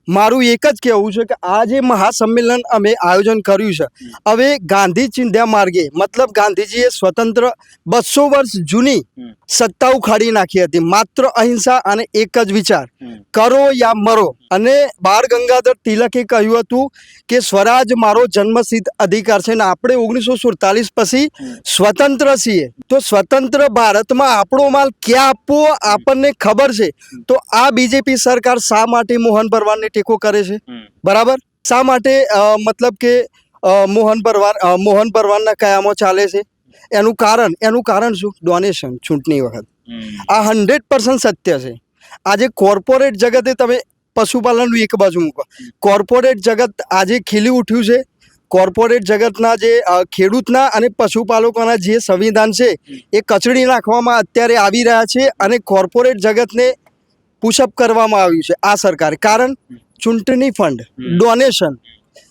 મારું એક જ કહેવું છે કે આ જે મહાસંમેલન અમે આયોજન કર્યું છે, હવે ગાંધી ચિંધ્યા માર્ગે, મતલબ ગાંધીજીએ સ્વતંત્ર 200 વર્ષ જૂની સત્તા ઉખાડી નાખી હતી, માત્ર અહિંસા અને એક જ વિચાર, કરો યા મરો. અને બાળ ગંગાધર તિલકે કહ્યું હતું કે સ્વરાજ મારો જન્મસિદ્ધ અધિકાર છે, ને આપણે 1947 પછી સ્વતંત્ર છીએ. તો સ્વતંત્ર ભારતમાં આપણો માલ ક્યાં આપવો આપણને ખબર છે. તો આ બીજેપી સરકાર શા માટે મોહન ભરવાડને ટેકો કરે છે? બરાબર, શા માટે મતલબ કે મોહન ભરવાડના કયામાં ચાલે છે? એનું કારણ શું? ડોનેશન. ચૂંટણી વખત આ 100% સત્ય છે. આજે કોર્પોરેટ જગતે, તમે પશુપાલનનું એક બાજુ મૂકો, કોર્પોરેટ જગત આજે ખીલી ઉઠ્યું છે. કોર્પોરેટ જગતના જે ખેડૂતના અને પશુપાલકોના જે સંવિધાન છે એ કચડી નાખવામાં અત્યારે આવી રહ્યા છે, અને કોર્પોરેટ જગતને પુશઅપ કરવામાં આવ્યું છે આ સરકારે. કારણ ચૂંટણી ફંડ, ડોનેશન.